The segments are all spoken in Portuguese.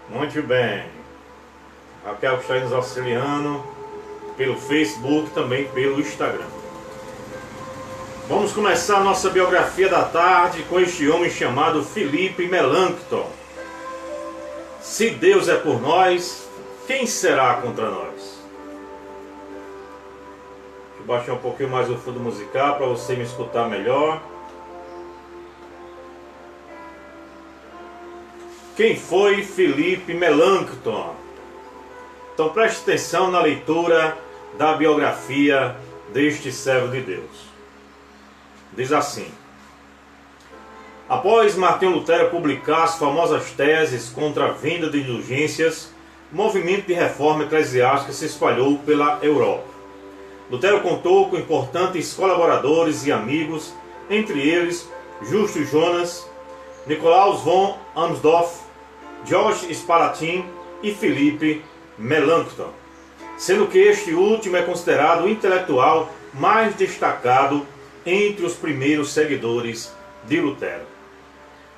Muito bem. Raquel está nos auxiliando pelo Facebook, também pelo Instagram. Vamos começar a nossa biografia da tarde com este homem chamado Philippe Melanchthon. Se Deus é por nós, quem será contra nós? Deixa eu baixar um pouquinho mais o fundo musical para você me escutar melhor. Quem foi Philippe Melanchthon? Então preste atenção na leitura da biografia deste servo de Deus. Diz assim: após Martinho Lutero publicar as famosas teses contra a venda de indulgências, o movimento de reforma eclesiástica se espalhou pela Europa. Lutero contou com importantes colaboradores e amigos, entre eles Justus Jonas, Nikolaus von Amsdorff, George Spalatin e Philippe Melanchthon, sendo que este último é considerado o intelectual mais destacado entre os primeiros seguidores de Lutero.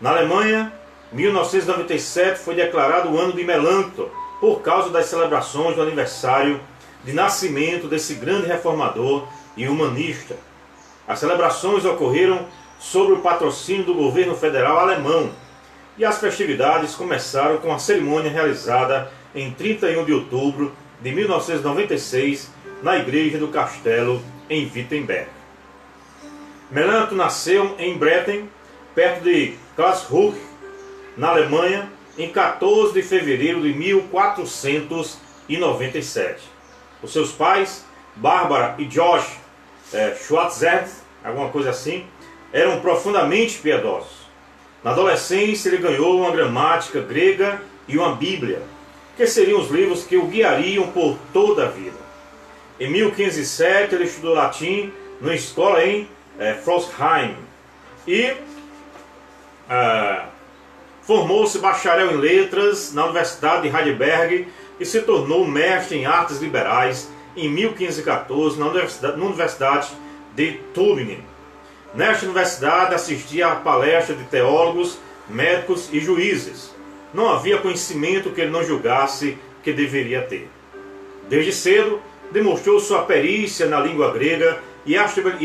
Na Alemanha, 1997 foi declarado o ano de Melanchthon por causa das celebrações do aniversário de nascimento desse grande reformador e humanista. As celebrações ocorreram sob o patrocínio do governo federal alemão e as festividades começaram com a cerimônia realizada em 31 de outubro de 1996 na igreja do Castelo em Wittenberg. Melanchthon nasceu em Bretten, perto de Karlsruhe, na Alemanha, em 14 de fevereiro de 1497. Os seus pais, Bárbara e George Schwarzerd, alguma coisa assim, eram profundamente piedosos. Na adolescência ele ganhou uma gramática grega e uma Bíblia, que seriam os livros que o guiariam por toda a vida. Em 1507 ele estudou latim numa escola em Frostheim e formou-se bacharel em letras na Universidade de Heidelberg e se tornou mestre em artes liberais em 1514 na Universidade de Tübingen. Nesta universidade assistia a palestras de teólogos, médicos e juízes. Não havia conhecimento que ele não julgasse que deveria ter. Desde cedo, demonstrou sua perícia na língua grega e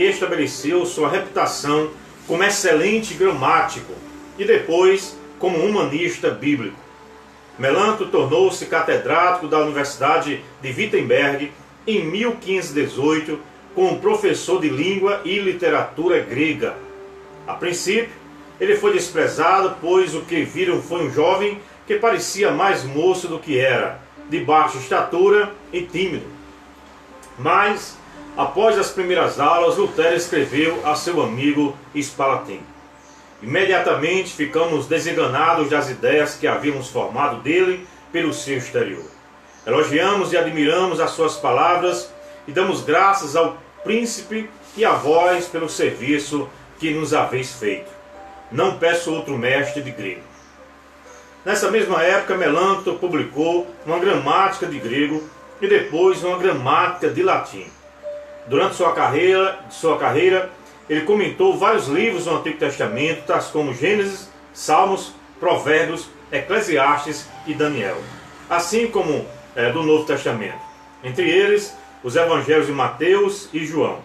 estabeleceu sua reputação como excelente gramático e depois como humanista bíblico. Melanchthon tornou-se catedrático da Universidade de Wittenberg em 1518 como professor de língua e literatura grega. A princípio, ele foi desprezado, pois o que viram foi um jovem que parecia mais moço do que era, de baixa estatura e tímido. Mas, após as primeiras aulas, Lutero escreveu a seu amigo Spalatin: imediatamente ficamos desenganados das ideias que havíamos formado dele pelo seu exterior. Elogiamos e admiramos as suas palavras e damos graças ao príncipe e a vós pelo serviço que nos haveis feito. Não peço outro mestre de grego. Nessa mesma época, Melanchthon publicou uma gramática de grego e depois uma gramática de latim. Durante sua carreira, ele comentou vários livros do Antigo Testamento, tais como Gênesis, Salmos, Provérbios, Eclesiastes e Daniel, assim como do Novo Testamento, entre eles os Evangelhos de Mateus e João,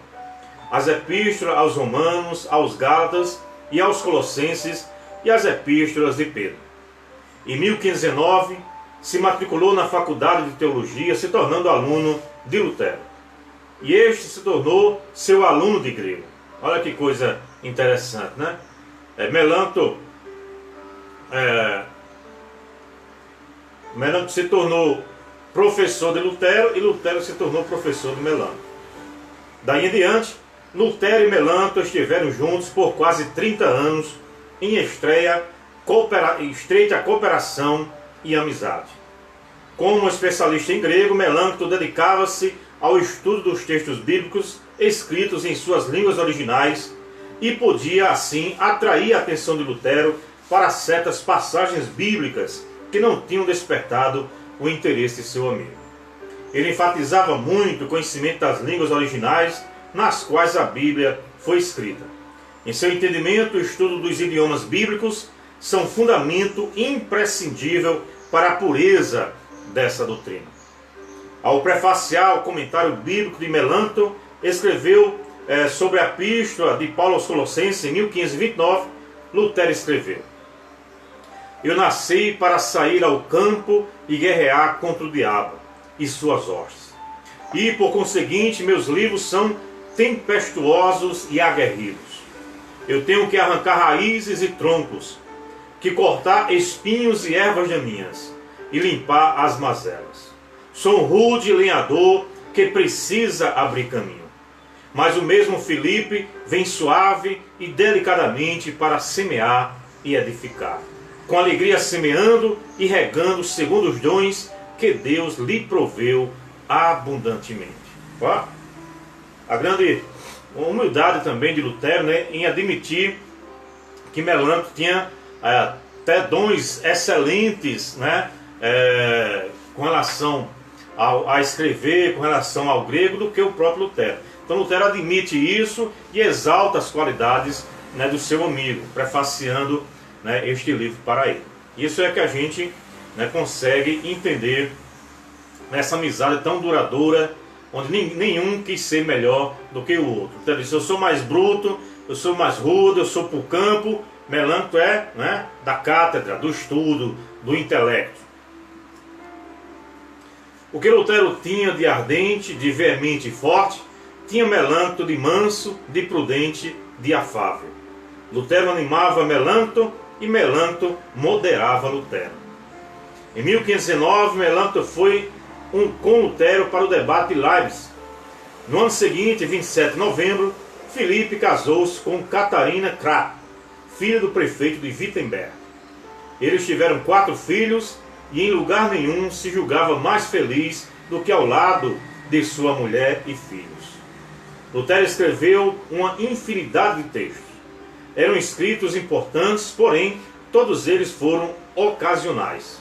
as epístolas aos Romanos, aos Gálatas e aos Colossenses e as epístolas de Pedro. Em 1519, se matriculou na Faculdade de Teologia, se tornando aluno de Lutero. E este se tornou seu aluno de grego. Olha que coisa interessante, né? Melanchthon se tornou professor de Lutero e Lutero se tornou professor de Melanchthon. Daí em diante, Lutero e Melanchthon estiveram juntos por quase 30 anos em estreita cooperação e amizade. Como especialista em grego, Melanchthon dedicava-se ao estudo dos textos bíblicos escritos em suas línguas originais e podia, assim, atrair a atenção de Lutero para certas passagens bíblicas que não tinham despertado o interesse de seu amigo. Ele enfatizava muito o conhecimento das línguas originais nas quais a Bíblia foi escrita. Em seu entendimento, o estudo dos idiomas bíblicos são fundamento imprescindível para a pureza dessa doutrina. Ao prefaciar o comentário bíblico de Melancton, escreveu sobre a epístola de Paulo aos Colossenses, em 1529, Lutero escreveu: eu nasci para sair ao campo e guerrear contra o diabo e suas hostes. E, por conseguinte, meus livros são tempestuosos e aguerridos. Eu tenho que arrancar raízes e troncos, que cortar espinhos e ervas daninhas, e limpar as mazelas. Sou um rude lenhador que precisa abrir caminho. Mas o mesmo Filipe vem suave e delicadamente para semear e edificar, com alegria semeando e regando segundo os dons que Deus lhe proveu abundantemente. Ó, a grande humildade também de Lutero, né, em admitir que Melancton tinha até dons excelentes, né, com relação a escrever, com relação ao grego, do que o próprio Lutero. Então Lutero admite isso e exalta as qualidades, né, do seu amigo, prefaciando, né, este livro para ele. Isso é que a gente, né, consegue entender essa amizade tão duradoura, onde nenhum quis ser melhor do que o outro. Então ele disse: eu sou mais bruto, eu sou mais rude, eu sou para o campo. Melancton é, né, da cátedra, do estudo, do intelecto. O que Lutero tinha de ardente, de veemente e forte, tinha Melancton de manso, de prudente, de afável. Lutero animava Melancton e Melancton moderava Lutero. Em 1519, Melancton foi com Lutero para o debate de Leibniz. No ano seguinte, 27 de novembro, Filipe casou-se com Catarina Krapp, filha do prefeito de Wittenberg. Eles tiveram 4 filhos e em lugar nenhum se julgava mais feliz do que ao lado de sua mulher e filhos. Lutero escreveu uma infinidade de textos. Eram escritos importantes, porém, todos eles foram ocasionais.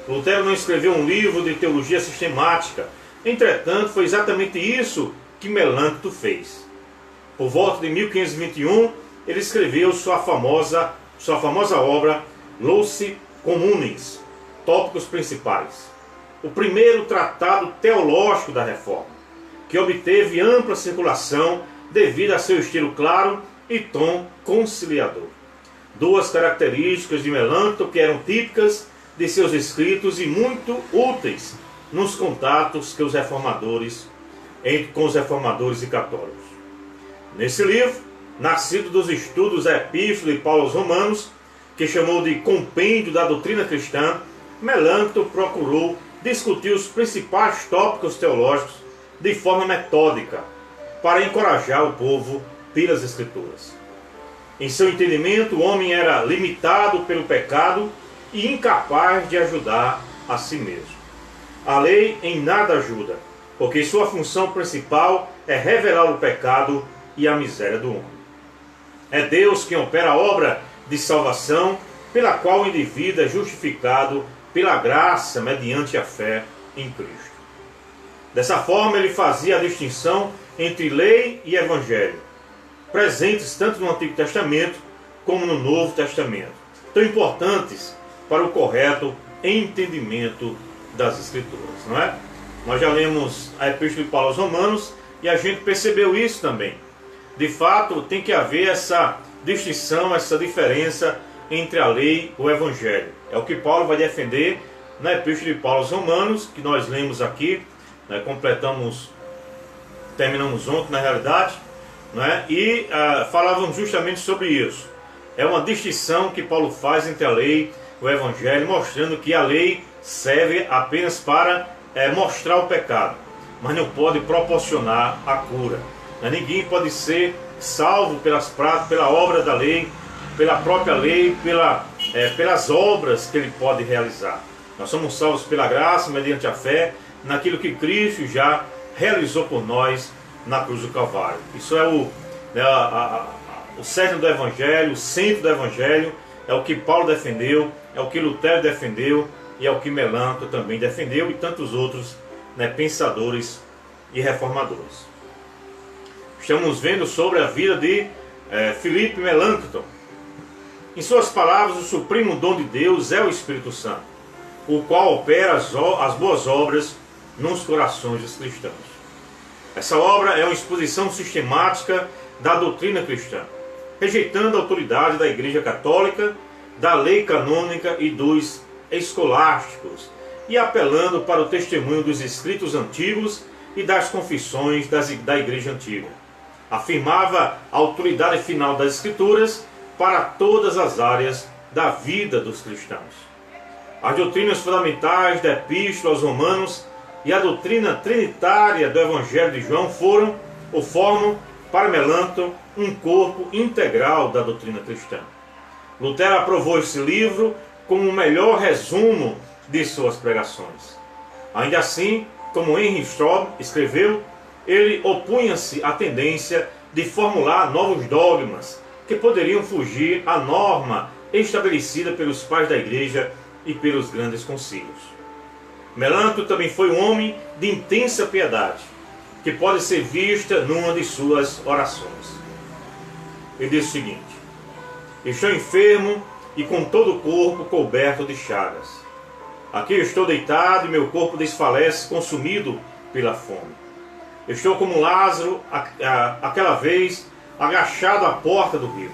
Lutero não escreveu um livro de teologia sistemática. Entretanto, foi exatamente isso que Melancton fez. Por volta de 1521, ele escreveu sua famosa obra Loci Communis, Tópicos Principais, o primeiro tratado teológico da Reforma, que obteve ampla circulação devido a seu estilo claro e tom conciliador. 2 características de Melancton que eram típicas de seus escritos e muito úteis nos contatos que com os reformadores e católicos. Nesse livro, nascido dos estudos da Epístola de Paulo aos Romanos, que chamou de Compêndio da Doutrina Cristã, Melancton procurou discutir os principais tópicos teológicos de forma metódica, para encorajar o povo pelas Escrituras. Em seu entendimento, o homem era limitado pelo pecado e incapaz de ajudar a si mesmo. A lei em nada ajuda, porque sua função principal é revelar o pecado e a miséria do homem. É Deus quem opera a obra de salvação, pela qual o indivíduo é justificado pela graça mediante a fé em Cristo. Dessa forma, ele fazia a distinção entre lei e evangelho, presentes tanto no Antigo Testamento como no Novo Testamento, tão importantes para o correto entendimento das Escrituras, não é? Nós já lemos a Epístola de Paulo aos Romanos e a gente percebeu isso também. De fato, tem que haver essa distinção, essa diferença entre a lei e o evangelho. É o que Paulo vai defender na Epístola de Paulo aos Romanos, que nós lemos aqui, né, terminamos ontem na realidade, né, e falávamos justamente sobre isso. É uma distinção que Paulo faz entre a lei e o evangelho, mostrando que a lei serve apenas para mostrar o pecado, mas não pode proporcionar a cura. Ninguém pode ser salvo pela obra da lei, pela própria lei, pelas obras que ele pode realizar. Nós somos salvos pela graça, mediante a fé, naquilo que Cristo já realizou por nós na cruz do Calvário. Isso é o cerne do Evangelho, o centro do Evangelho, é o que Paulo defendeu, é o que Lutero defendeu e é o que Melancton também defendeu e tantos outros, né, pensadores e reformadores. Estamos vendo sobre a vida de Philippe Melanchthon. Em suas palavras, o supremo dom de Deus é o Espírito Santo, o qual opera as boas obras nos corações dos cristãos. Essa obra é uma exposição sistemática da doutrina cristã, rejeitando a autoridade da Igreja Católica, da lei canônica e dos escolásticos, e apelando para o testemunho dos escritos antigos e das confissões da Igreja Antiga. Afirmava a autoridade final das Escrituras para todas as áreas da vida dos cristãos. As doutrinas fundamentais da Epístola aos Romanos e a doutrina trinitária do Evangelho de João formam para Melanchthon um corpo integral da doutrina cristã. Lutero aprovou esse livro como o melhor resumo de suas pregações. Ainda assim, como Henry Straub escreveu, ele opunha-se à tendência de formular novos dogmas que poderiam fugir à norma estabelecida pelos pais da Igreja e pelos grandes concílios. Melanchthon também foi um homem de intensa piedade, que pode ser vista numa de suas orações. Ele diz o seguinte: estou enfermo e com todo o corpo coberto de chagas. Aqui estou deitado e meu corpo desfalece, consumido pela fome. Estou como Lázaro, aquela vez, agachado à porta do rio,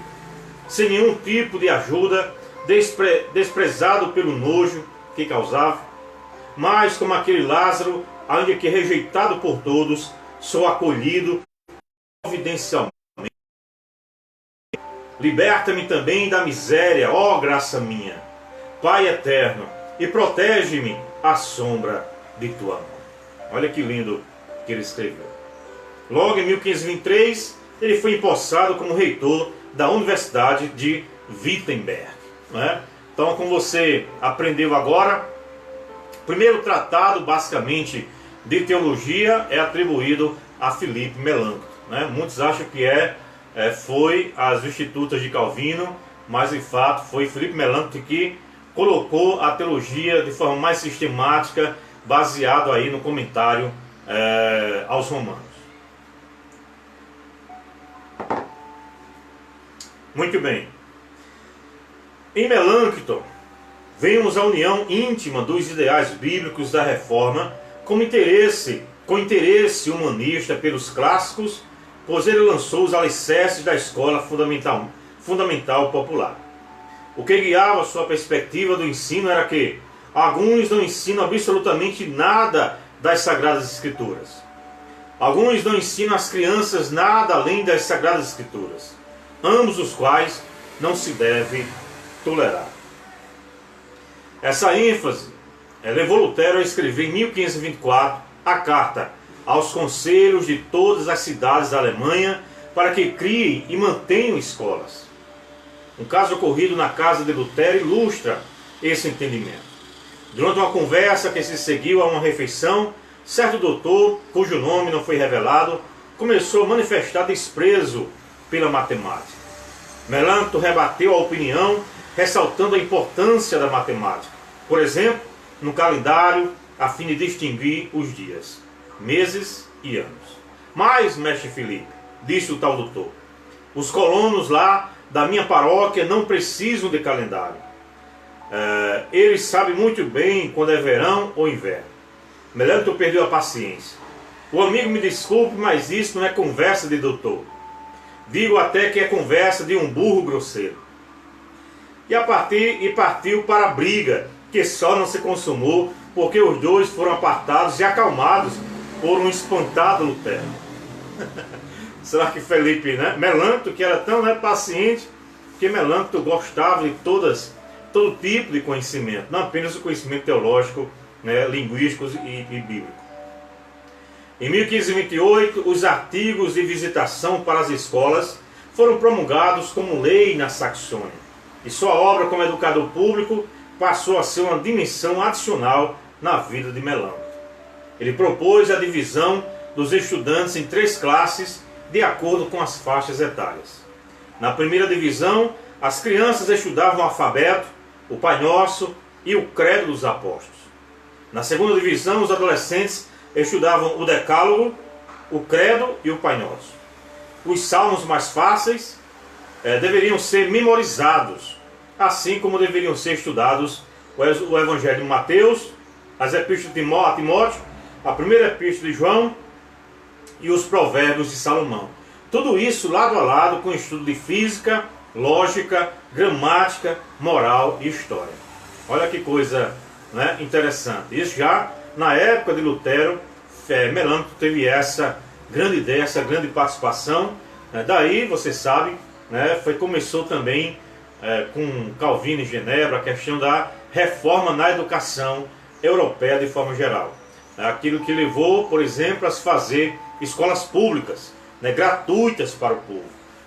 sem nenhum tipo de ajuda, desprezado pelo nojo que causava. Mas como aquele Lázaro, ainda que rejeitado por todos, sou acolhido providencialmente. Liberta-me também da miséria, ó graça minha, Pai eterno, e protege-me à sombra de tua mão. Olha que lindo que ele escreveu. Logo em 1523, ele foi empossado como reitor da Universidade de Wittenberg. Né? Então, como você aprendeu agora, o primeiro tratado, basicamente, de teologia é atribuído a Philippe Melanchthon. Né? Muitos acham que foi as Institutas de Calvino, mas, de fato, foi Philippe Melanchthon que colocou a teologia de forma mais sistemática, baseado aí no comentário aos Romanos. Muito bem. Em Melanchthon, vemos a união íntima dos ideais bíblicos da Reforma com interesse humanista pelos clássicos, pois ele lançou os alicerces da escola fundamental popular. O que guiava sua perspectiva do ensino era que alguns não ensinam absolutamente nada das Sagradas Escrituras. Alguns não ensinam às crianças nada além das Sagradas Escrituras, ambos os quais não se deve tolerar. Essa ênfase levou Lutero a escrever em 1524 a carta aos conselhos de todas as cidades da Alemanha para que criem e mantenham escolas. Um caso ocorrido na casa de Lutero ilustra esse entendimento. Durante uma conversa que se seguiu a uma refeição, certo doutor, cujo nome não foi revelado, começou a manifestar desprezo pela matemática. Melanchthon rebateu a opinião, ressaltando a importância da matemática. Por exemplo, no calendário, a fim de distinguir os dias, meses e anos. Mas, mestre Filipe, disse o tal doutor, os colonos lá da minha paróquia não precisam de calendário. Eles sabem muito bem quando é verão ou inverno. Melanchthon perdeu a paciência. O amigo me desculpe, mas isso não é conversa de doutor. Digo até que é conversa de um burro grosseiro. E partiu para a briga, que só não se consumou porque os dois foram apartados e acalmados por um espantado Lutero. Será que Felipe, Melanchthon, que era tão paciente, que Melanchthon gostava de todo tipo de conhecimento, não apenas o conhecimento teológico, linguístico e bíblico. Em 1528, os artigos de visitação para as escolas foram promulgados como lei na Saxônia, e sua obra como educador público passou a ser uma dimensão adicional na vida de Melanchthon. Ele propôs a divisão dos estudantes em 3 classes de acordo com as faixas etárias. Na primeira divisão, as crianças estudavam o alfabeto, o Pai Nosso e o Credo dos Apóstolos. Na segunda divisão, os adolescentes estudavam o Decálogo, o Credo e o Pai Nosso. Os salmos mais fáceis deveriam ser memorizados assim como deveriam ser estudados o Evangelho de Mateus, as epístolas de Timóteo, a primeira epístola de João e os Provérbios de Salomão. Tudo isso lado a lado com o estudo de física, lógica, gramática, moral e história. Olha que coisa, né, interessante. Isso já na época de Lutero, Melancto teve essa grande ideia, essa grande participação. Daí, você sabe, né, começou também com Calvino em Genebra a questão da reforma na educação europeia de forma geral. Aquilo que levou, por exemplo, a se fazer escolas públicas, né, gratuitas para o povo.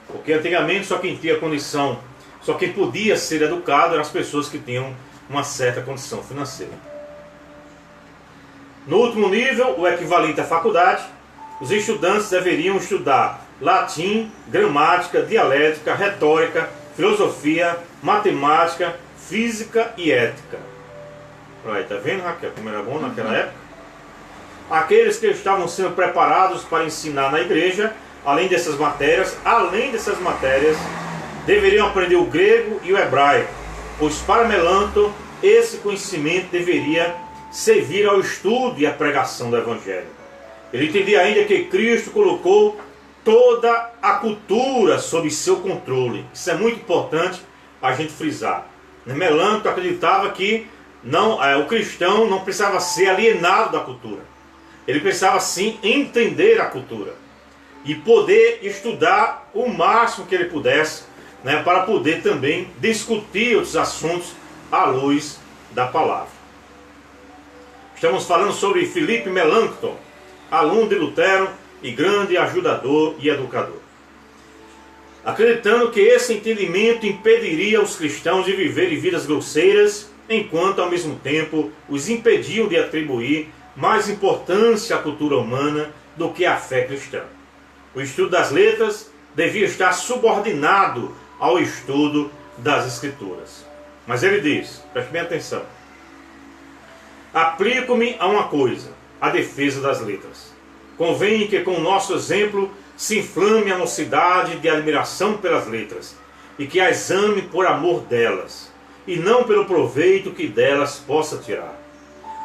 Porque antigamente só quem tinha condição, só quem podia ser educado eram as pessoas que tinham uma certa condição financeira. No último nível, o equivalente à faculdade, os estudantes deveriam estudar latim, gramática, dialética, retórica, filosofia, matemática, física e ética. Aí, tá vendo, Raquel, como era bom naquela época? Aqueles que estavam sendo preparados para ensinar na igreja, além dessas matérias, deveriam aprender o grego e o hebraico, pois para Melancto esse conhecimento deveria servir ao estudo e à pregação do Evangelho. Ele entendia ainda que Cristo colocou toda a cultura sob seu controle. Isso é muito importante a gente frisar. Melancto acreditava que o cristão não precisava ser alienado da cultura. Ele precisava sim entender a cultura e poder estudar o máximo que ele pudesse, né, para poder também discutir outros assuntos à luz da palavra. Estamos falando sobre Philippe Melanchthon, aluno de Lutero e grande ajudador e educador. Acreditando que esse entendimento impediria os cristãos de viverem vidas grosseiras, enquanto ao mesmo tempo os impediam de atribuir mais importância à cultura humana do que à fé cristã. O estudo das letras devia estar subordinado ao estudo das Escrituras. Mas ele diz, preste bem atenção: aplico-me a uma coisa, a defesa das letras. Convém que com o nosso exemplo se inflame a mocidade de admiração pelas letras, e que as ame por amor delas, e não pelo proveito que delas possa tirar.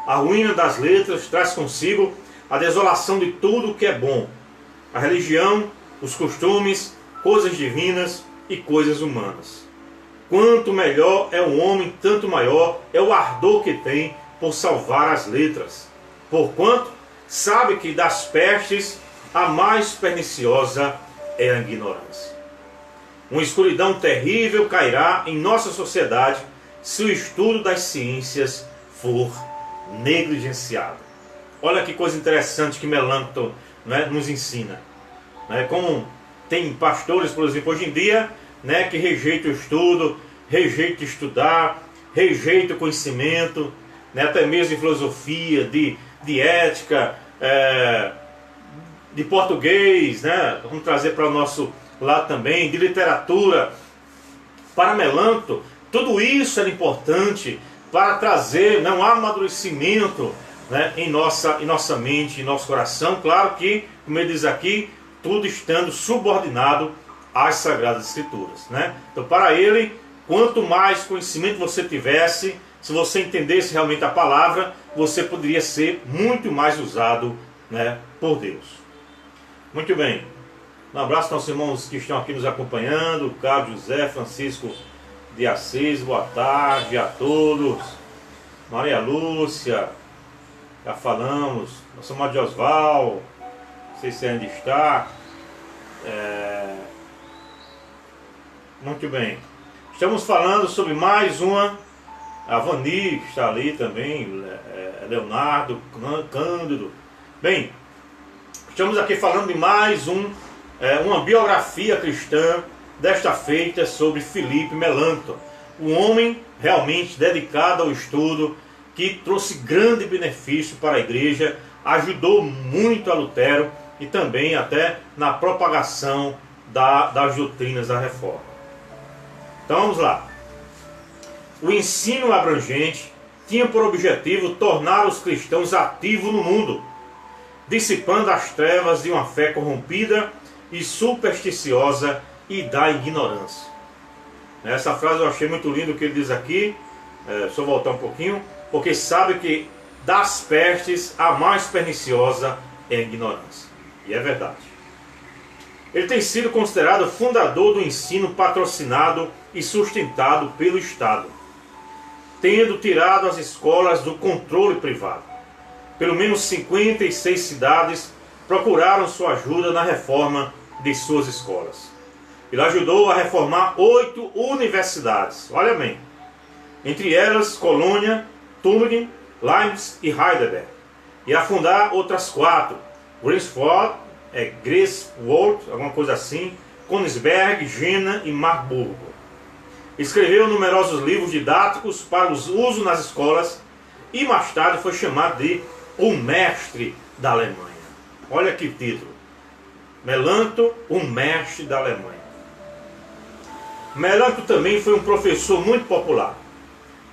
A ruína das letras traz consigo a desolação de tudo o que é bom, a religião, os costumes, coisas divinas e coisas humanas. Quanto melhor é o homem, tanto maior é o ardor que tem por salvar as letras, porquanto sabe que das pestes a mais perniciosa é a ignorância. Uma escuridão terrível cairá em nossa sociedade se o estudo das ciências for negligenciado. Olha que coisa interessante que Melanchthon, né, nos ensina. Como tem pastores, por exemplo, hoje em dia, né, que rejeitam o estudo, rejeitam estudar, rejeitam o conhecimento, né, até mesmo de filosofia, de ética, de português, né, vamos trazer para o nosso lado também, de literatura. Para Melanchthon, tudo isso era importante para trazer, né, um amadurecimento, né, em nossa mente, em nosso coração. Claro que, como ele diz aqui, tudo estando subordinado às Sagradas Escrituras, né? Então, para ele, quanto mais conhecimento você tivesse, se você entendesse realmente a palavra, você poderia ser muito mais usado, né, por Deus. Muito bem. Um abraço aos irmãos que estão aqui nos acompanhando. Carlos José, Francisco de Assis, boa tarde a todos. Maria Lúcia, já falamos. Nosso amado de Osval, não sei se ainda está. Muito bem. Estamos falando sobre mais uma. A Vani, que está ali também, Leonardo, Cândido. Bem, estamos aqui falando de mais uma biografia cristã, desta feita sobre Philippe Melanchthon, um homem realmente dedicado ao estudo, que trouxe grande benefício para a igreja, ajudou muito a Lutero e também até na propagação das doutrinas da reforma. Então vamos lá. O ensino abrangente tinha por objetivo tornar os cristãos ativos no mundo, dissipando as trevas de uma fé corrompida e supersticiosa e da ignorância. Essa frase eu achei muito lindo o que ele diz aqui. Só voltar um pouquinho. Porque sabe que das pestes a mais perniciosa é a ignorância. E é verdade. Ele tem sido considerado fundador do ensino patrocinado e sustentado pelo Estado, tendo tirado as escolas do controle privado. Pelo menos 56 cidades procuraram sua ajuda na reforma de suas escolas. Ele ajudou a reformar 8 universidades, olha bem, entre elas Colônia, Tübingen, Leipzig e Heidelberg, e a fundar outras 4, Greifswald, alguma coisa assim, Königsberg, Jena e Marburgo. Escreveu numerosos livros didáticos para uso nas escolas e mais tarde foi chamado de o mestre da Alemanha. Olha que título. Melanchthon, o mestre da Alemanha. Melanchthon também foi um professor muito popular.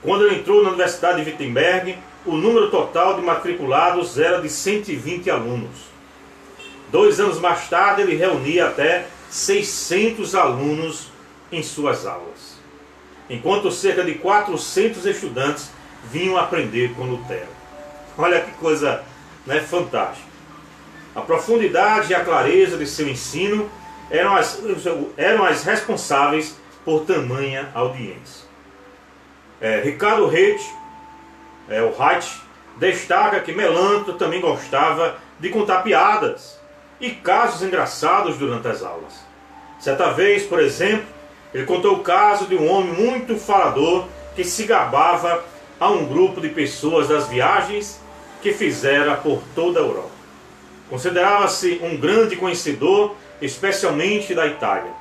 Quando ele entrou na Universidade de Wittenberg, o número total de matriculados era de 120 alunos. 2 anos mais tarde, ele reunia até 600 alunos em suas aulas, enquanto cerca de 400 estudantes vinham aprender com Lutero. Olha que coisa, né, fantástica. A profundidade e a clareza de seu ensino eram as responsáveis por tamanha audiência. Ricardo Reich, o Reich, destaca que Melanchthon também gostava de contar piadas e casos engraçados durante as aulas. Certa vez, por exemplo, ele contou o caso de um homem muito falador que se gabava a um grupo de pessoas das viagens que fizera por toda a Europa. Considerava-se um grande conhecedor, especialmente da Itália.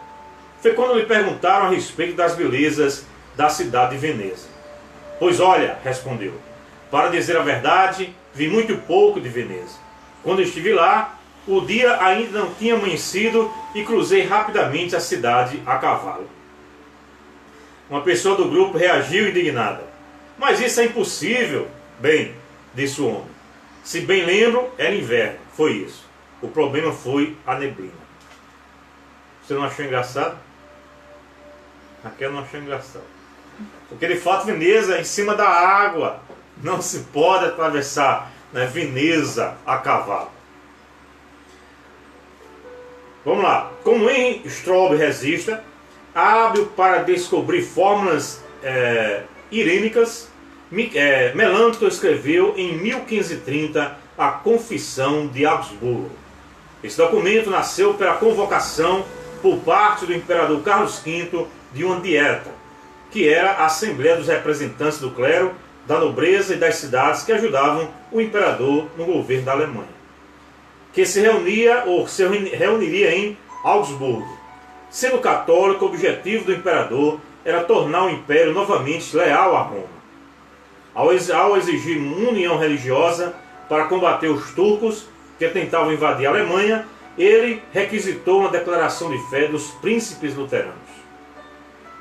Foi quando lhe perguntaram a respeito das belezas da cidade de Veneza. Pois olha, respondeu, para dizer a verdade, vi muito pouco de Veneza. Quando estive lá, o dia ainda não tinha amanhecido e cruzei rapidamente a cidade a cavalo. Uma pessoa do grupo reagiu indignada. Mas isso é impossível. Bem, disse o homem. Se bem lembro, era inverno. Foi isso. O problema foi a neblina. Você não achou engraçado? Raquel não achou engraçado. Porque de fato Veneza é em cima da água. Não se pode atravessar, né, Veneza a cavalo. Vamos lá. Como Henry Straub resista, hábil para descobrir fórmulas irênicas, Melanchthon escreveu em 1530 a Confissão de Augsburgo. Esse documento nasceu pela convocação por parte do imperador Carlos V de uma dieta, que era a Assembleia dos Representantes do Clero, da Nobreza e das cidades que ajudavam o imperador no governo da Alemanha, que se reuniria em Augsburgo. Sendo católico, o objetivo do imperador era tornar o império novamente leal a Roma. Ao exigir uma união religiosa para combater os turcos que tentavam invadir a Alemanha, ele requisitou uma declaração de fé dos príncipes luteranos.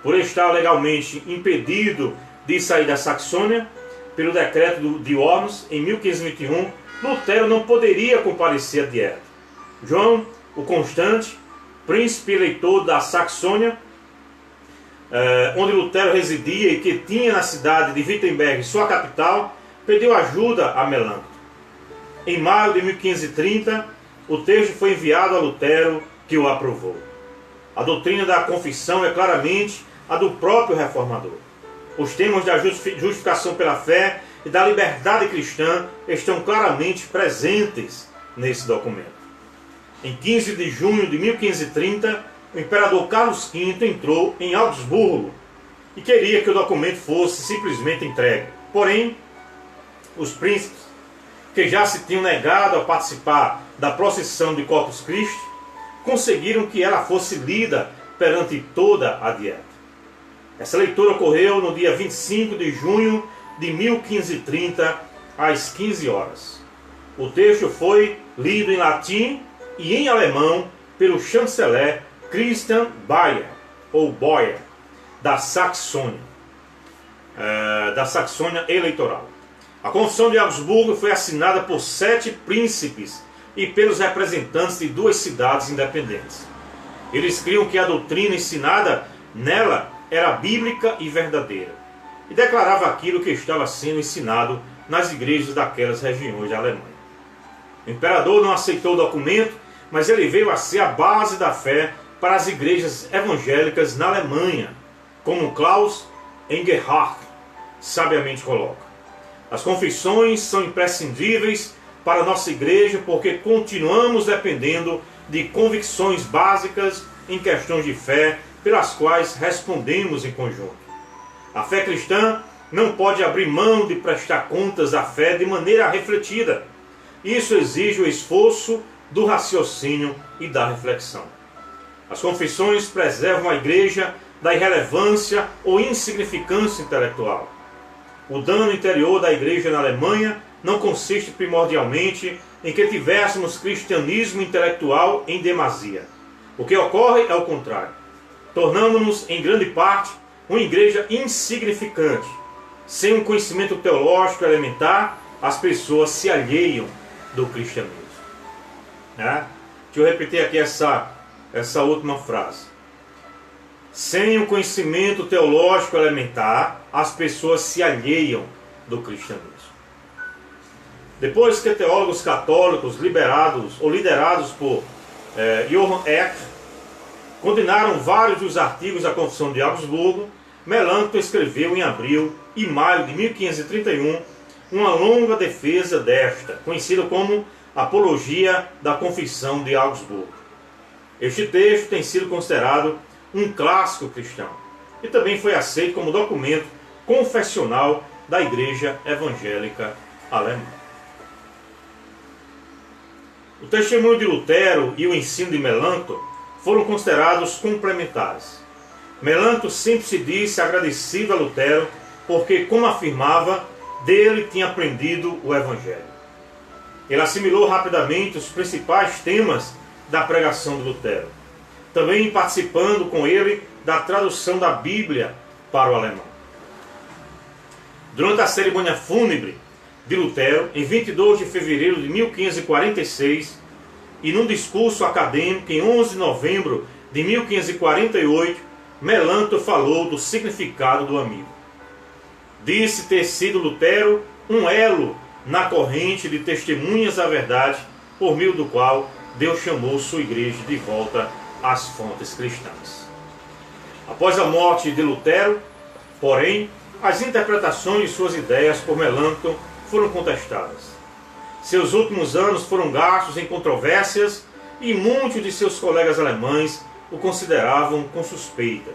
Por estar legalmente impedido de sair da Saxônia, pelo decreto de Worms, em 1521, Lutero não poderia comparecer à dieta. João, o Constante, príncipe eleitor da Saxônia, onde Lutero residia e que tinha na cidade de Wittenberg sua capital, pediu ajuda a Melanchthon. Em maio de 1530, o texto foi enviado a Lutero, que o aprovou. A doutrina da confissão é claramente a do próprio reformador. Os temas da justificação pela fé e da liberdade cristã estão claramente presentes nesse documento. Em 15 de junho de 1530, o imperador Carlos V entrou em Augsburgo e queria que o documento fosse simplesmente entregue. Porém, os príncipes, que já se tinham negado a participar da procissão de Corpus Christi, conseguiram que ela fosse lida perante toda a dieta. Essa leitura ocorreu no dia 25 de junho de 1530, às 15 horas. O texto foi lido em latim e em alemão pelo chanceler Christian Bayer, ou Boyer, da Saxônia eleitoral. A Confissão de Augsburgo foi assinada por 7 príncipes e pelos representantes de 2 cidades independentes. Eles criam que a doutrina ensinada nela era bíblica e verdadeira, e declarava aquilo que estava sendo ensinado nas igrejas daquelas regiões da Alemanha. O imperador não aceitou o documento, mas ele veio a ser a base da fé para as igrejas evangélicas na Alemanha, como Klaus Engelhardt sabiamente coloca. As confissões são imprescindíveis para a nossa igreja porque continuamos dependendo de convicções básicas em questões de fé pelas quais respondemos em conjunto. A fé cristã não pode abrir mão de prestar contas da fé de maneira refletida. Isso exige o esforço do raciocínio e da reflexão. As confissões preservam a igreja da irrelevância ou insignificância intelectual. O dano interior da igreja na Alemanha não consiste primordialmente em que tivéssemos cristianismo intelectual em demasia. O que ocorre é o contrário. Tornamos-nos, em grande parte, uma igreja insignificante. Sem um conhecimento teológico elementar, as pessoas se alheiam do cristianismo. Deixa eu repetir aqui essa última frase. Sem o conhecimento teológico elementar, as pessoas se alheiam do cristianismo. Depois que teólogos católicos liderados por Johann Eck condenaram vários dos artigos da Confissão de Augsburgo, Melanchthon escreveu em abril e maio de 1531 uma longa defesa desta, conhecida como Apologia da Confissão de Augsburgo. Este texto tem sido considerado um clássico cristão e também foi aceito como documento confessional da Igreja Evangélica Alemã. O testemunho de Lutero e o ensino de Melanchthon foram considerados complementares. Melanchthon sempre se disse agradecido a Lutero porque, como afirmava, dele tinha aprendido o Evangelho. Ele assimilou rapidamente os principais temas da pregação de Lutero, também participando com ele da tradução da Bíblia para o alemão. Durante a cerimônia fúnebre de Lutero, em 22 de fevereiro de 1546, e num discurso acadêmico em 11 de novembro de 1548, Melanchthon falou do significado do amigo. Disse ter sido Lutero um elo na corrente de testemunhas da verdade, por meio do qual Deus chamou sua igreja de volta às fontes cristãs. Após a morte de Lutero, porém, as interpretações de suas ideias por Melanchthon foram contestadas. Seus últimos anos foram gastos em controvérsias e muitos de seus colegas alemães o consideravam com suspeita,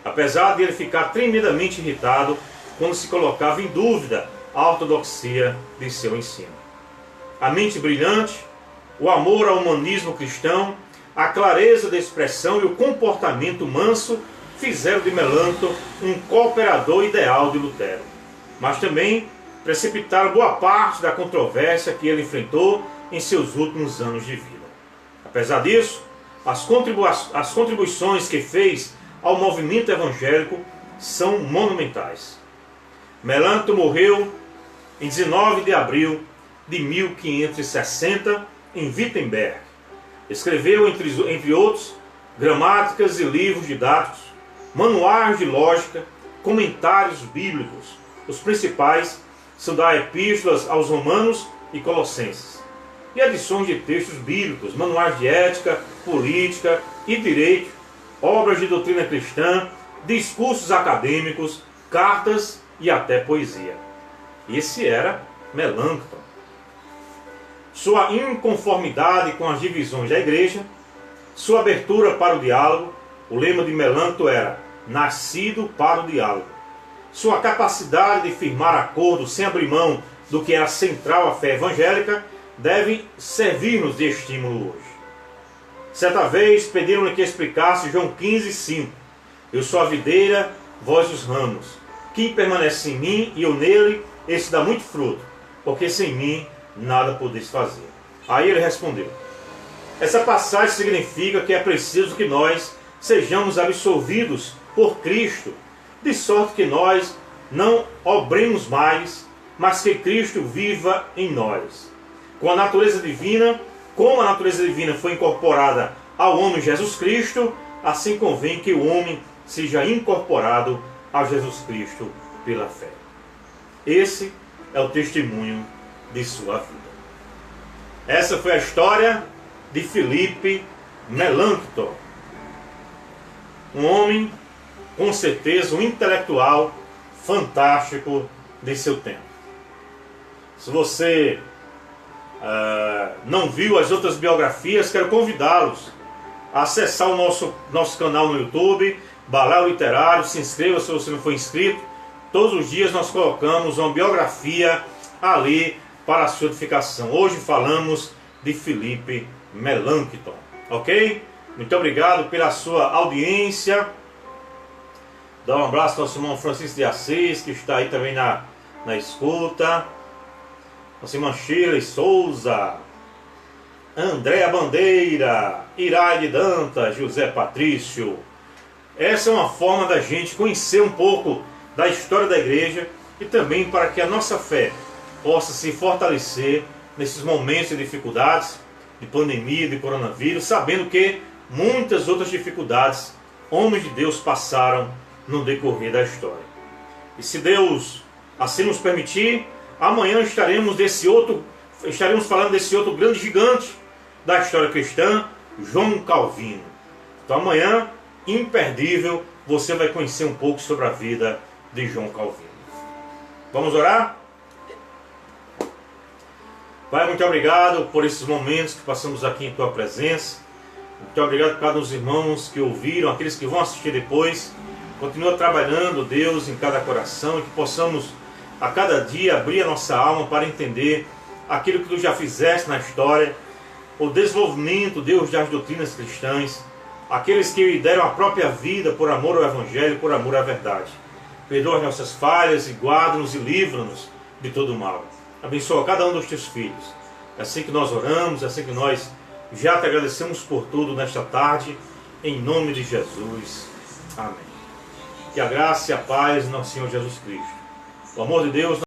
apesar de ele ficar tremendamente irritado quando se colocava em dúvida a ortodoxia de seu ensino. A mente brilhante, o amor ao humanismo cristão, a clareza de expressão e o comportamento manso fizeram de Melanchthon um cooperador ideal de Lutero, mas também precipitaram boa parte da controvérsia que ele enfrentou em seus últimos anos de vida. Apesar disso, as contribuições que fez ao movimento evangélico são monumentais. Melanchthon morreu em 19 de abril de 1560 em Wittenberg. Escreveu, entre outros, gramáticas e livros didáticos, manuais de lógica, comentários bíblicos. Os principais são da Epístolas aos Romanos e Colossenses, e adições de textos bíblicos, manuais de ética, política e direito, obras de doutrina cristã, discursos acadêmicos, cartas e até poesia. Esse era Melanchthon. Sua inconformidade com as divisões da igreja, sua abertura para o diálogo, o lema de Melanchthon era nascido para o diálogo. Sua capacidade de firmar acordos sem abrir mão do que era central à fé evangélica deve servir-nos de estímulo hoje. Certa vez pediram-lhe que explicasse João 15:5. Eu sou a videira, vós os ramos. Quem permanece em mim e eu nele, esse dá muito fruto, porque sem mim nada podeis fazer. Aí ele respondeu: essa passagem significa que é preciso que nós sejamos absolvidos por Cristo, de sorte que nós não obremos mais, mas que Cristo viva em nós. Com a natureza divina, como a natureza divina foi incorporada ao homem Jesus Cristo, assim convém que o homem seja incorporado a Jesus Cristo pela fé. Esse é o testemunho de sua vida. Essa foi a história de Philippe Melanchthon. Um homem, com certeza, um intelectual fantástico de seu tempo. Se você não viu as outras biografias, quero convidá-los a acessar o nosso canal no YouTube, Balau Literário. Se inscreva se você não for inscrito. Todos os dias nós colocamos uma biografia ali para a sua edificação. Hoje falamos de Philippe Melanchthon, ok? Muito obrigado pela sua audiência. Dá um abraço ao nosso irmão Francisco de Assis, que está aí também na escuta. Nossa irmã Shirley Souza, Andréa Bandeira, Iraide Dantas, José Patrício. Essa é uma forma da gente conhecer um pouco da história da igreja e também para que a nossa fé possa se fortalecer nesses momentos de dificuldades, de pandemia, de coronavírus, sabendo que muitas outras dificuldades homens de Deus passaram no decorrer da história. E se Deus assim nos permitir, amanhã estaremos falando desse outro grande gigante da história cristã, João Calvino. Então amanhã, imperdível, você vai conhecer um pouco sobre a vida de João Calvino. Vamos orar? Pai, muito obrigado por esses momentos que passamos aqui em Tua presença. Muito obrigado por cada um dos irmãos que ouviram, aqueles que vão assistir depois. Continua trabalhando, Deus, em cada coração e que possamos a cada dia abrir a nossa alma para entender aquilo que Tu já fizeste na história, o desenvolvimento, Deus, das doutrinas cristãs, aqueles que deram a própria vida por amor ao Evangelho, por amor à verdade. Perdoa as nossas falhas e guarda-nos e livra-nos de todo o mal. Abençoa cada um dos Teus filhos. É assim que nós oramos, é assim que nós já Te agradecemos por tudo nesta tarde, em nome de Jesus. Amém. Que a graça e a paz do nosso Senhor Jesus Cristo, o amor de Deus,